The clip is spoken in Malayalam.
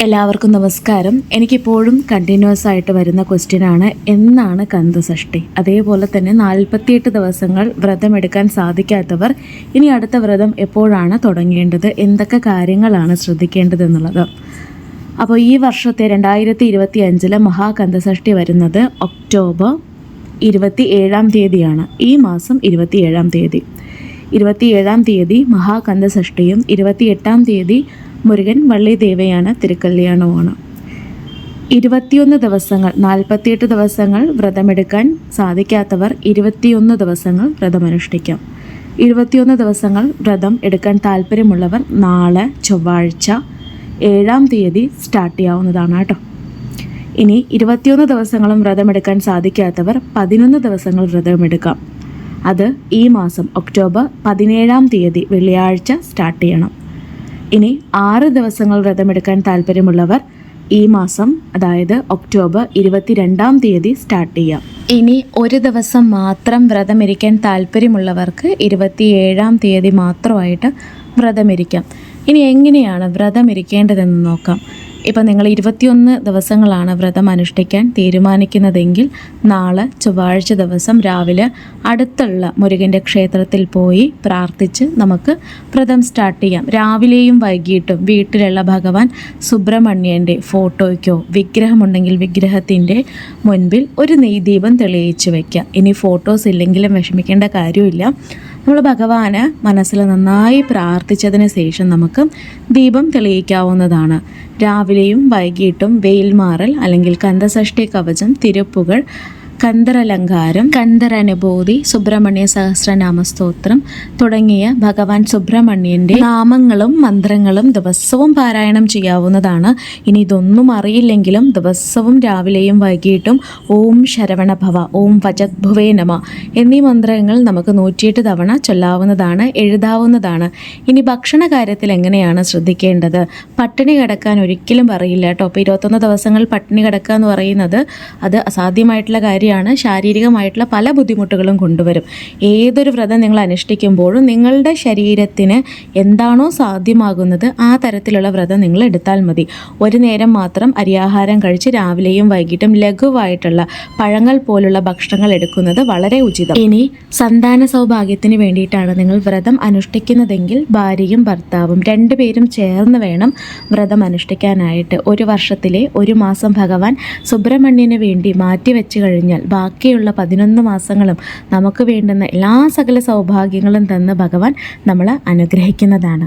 എല്ലാവർക്കും നമസ്കാരം. എനിക്കിപ്പോഴും കണ്ടിന്യൂസ് ആയിട്ട് വരുന്ന ക്വസ്റ്റ്യനാണ്, എന്നാണ് കന്തസഷ്ടി? അതേപോലെ തന്നെ 48 ദിവസങ്ങൾ വ്രതമെടുക്കാൻ സാധിക്കാത്തവർ ഇനി അടുത്ത വ്രതം എപ്പോഴാണ് തുടങ്ങേണ്ടത്, എന്തൊക്കെ കാര്യങ്ങളാണ് ശ്രദ്ധിക്കേണ്ടതെന്നുള്ളത്. അപ്പോൾ ഈ വർഷത്തെ 2025 മഹാകന്തസഷ്ടി വരുന്നത് ഒക്ടോബർ 27 തീയതിയാണ്. ഈ മാസം 27 തീയതി 27 തീയതി മഹാകന്തസഷ്ടിയും 28 തീയതി മുരുകൻ വള്ളി ദേവയാന തിരുക്കല്യാണവുമാണ്. 21 ദിവസങ്ങൾ 48 ദിവസങ്ങൾ വ്രതമെടുക്കാൻ സാധിക്കാത്തവർ 21 ദിവസങ്ങൾ വ്രതമനുഷ്ഠിക്കാം. 21 ദിവസങ്ങൾ വ്രതം എടുക്കാൻ താല്പര്യമുള്ളവർ നാളെ ചൊവ്വാഴ്ച 7 തീയതി സ്റ്റാർട്ട് ചെയ്യാവുന്നതാണ് കേട്ടോ. ഇനി 21 ദിവസങ്ങളും വ്രതമെടുക്കാൻ സാധിക്കാത്തവർ 11 ദിവസങ്ങൾ വ്രതമെടുക്കാം. അത് ഈ മാസം ഒക്ടോബർ 17 തീയതി വെള്ളിയാഴ്ച സ്റ്റാർട്ട് ചെയ്യണം. ഇനി 6 ദിവസങ്ങൾ വ്രതമെടുക്കാൻ താല്പര്യമുള്ളവർ ഈ മാസം, അതായത് ഒക്ടോബർ 22 തീയതി സ്റ്റാർട്ട് ചെയ്യാം. ഇനി ഒരു ദിവസം മാത്രം വ്രതമിരിക്കാൻ താല്പര്യമുള്ളവർക്ക് 27 തീയതി മാത്രമായിട്ട് വ്രതമിരിക്കാം. ഇനി എങ്ങനെയാണ് വ്രതമിരിക്കേണ്ടതെന്ന് നോക്കാം. ഇപ്പം നിങ്ങൾ 21 ദിവസങ്ങളാണ് വ്രതം അനുഷ്ഠിക്കാൻ തീരുമാനിക്കുന്നതെങ്കിൽ നാളെ ചൊവ്വാഴ്ച ദിവസം രാവിലെ അടുത്തുള്ള മുരുകൻ്റെ ക്ഷേത്രത്തിൽ പോയി പ്രാർത്ഥിച്ച് നമുക്ക് വ്രതം സ്റ്റാർട്ട് ചെയ്യാം. രാവിലെയും വൈകിട്ടും വീട്ടിലുള്ള ഭഗവാൻ സുബ്രഹ്മണ്യൻ്റെ ഫോട്ടോയ്ക്കോ വിഗ്രഹമുണ്ടെങ്കിൽ വിഗ്രഹത്തിൻ്റെ മുൻപിൽ ഒരു നെയ്ദീപം തെളിയിച്ച് വയ്ക്കുക. ഇനി ഫോട്ടോസ് ഇല്ലെങ്കിലും വിഷമിക്കേണ്ട കാര്യമില്ല. നമ്മൾ ഭഗവാന് മനസ്സിൽ നന്നായി പ്രാർത്ഥിച്ചതിന് ശേഷം നമുക്ക് ദീപം തെളിയിക്കാവുന്നതാണ്. രാവിലെയും വൈകിട്ടും വെയിൽമാറൽ അല്ലെങ്കിൽ കന്തസഷ്ടി കവചം, തിരുപ്പുകൾ, കന്തരലങ്കാരം, കന്തരനുഭൂതി, സുബ്രഹ്മണ്യ സഹസ്രനാമസ്തോത്രം തുടങ്ങിയ ഭഗവാൻ സുബ്രഹ്മണ്യൻ്റെ നാമങ്ങളും മന്ത്രങ്ങളും ദിവസവും പാരായണം ചെയ്യാവുന്നതാണ്. ഇനി ഇതൊന്നും അറിയില്ലെങ്കിലും ദിവസവും രാവിലെയും വൈകിട്ടും ഓം ശരവണഭവ, ഓം വജദ്ഭുവേ നമ എന്നീ മന്ത്രങ്ങൾ നമുക്ക് 108 തവണ ചൊല്ലാവുന്നതാണ്, എഴുതാവുന്നതാണ്. ഇനി ഭക്ഷണ കാര്യത്തിൽ എങ്ങനെയാണ് ശ്രദ്ധിക്കേണ്ടത്? പട്ടിണി കിടക്കാൻ ഒരിക്കലും പറയില്ല കേട്ടോ. അപ്പോൾ 21 ദിവസങ്ങൾ പട്ടിണി കിടക്കുക എന്ന് പറയുന്നത് അത് അസാധ്യമായിട്ടുള്ള കാര്യമാണ്. ശാരീരികമായിട്ടുള്ള പല ബുദ്ധിമുട്ടുകളും കൊണ്ടുവരും. ഏതൊരു വ്രതം നിങ്ങൾ അനുഷ്ഠിക്കുമ്പോഴും നിങ്ങളുടെ ശരീരത്തിന് എന്താണോ സാധ്യമാകുന്നത് ആ തരത്തിലുള്ള വ്രതം നിങ്ങൾ എടുത്താൽ മതി. ഒരു നേരം മാത്രം അരിയാഹാരം കഴിച്ച് രാവിലെയും വൈകിട്ടും ലഘുവായിട്ടുള്ള പഴങ്ങൾ പോലുള്ള ഭക്ഷണങ്ങൾ എടുക്കുന്നത് വളരെ ഉചിതം. ഇനി സന്താന സൗഭാഗ്യത്തിന് വേണ്ടിയിട്ടാണ് നിങ്ങൾ വ്രതം അനുഷ്ഠിക്കുന്നതെങ്കിൽ ഭാര്യയും ഭർത്താവും രണ്ടുപേരും ചേർന്ന് വേണം വ്രതം അനുഷ്ഠിക്കാനായിട്ട്. ഒരു വർഷത്തിലെ ഒരു മാസം ഭഗവാൻ സുബ്രഹ്മണ്യന് വേണ്ടി മാറ്റിവെച്ച് കഴിഞ്ഞാൽ ബാക്കിയുള്ള 11 മാസങ്ങളും നമുക്ക് വേണ്ടുന്ന എല്ലാ സകല സൗഭാഗ്യങ്ങളും തന്ന് ഭഗവാൻ നമ്മളെ അനുഗ്രഹിക്കുന്നതാണ്.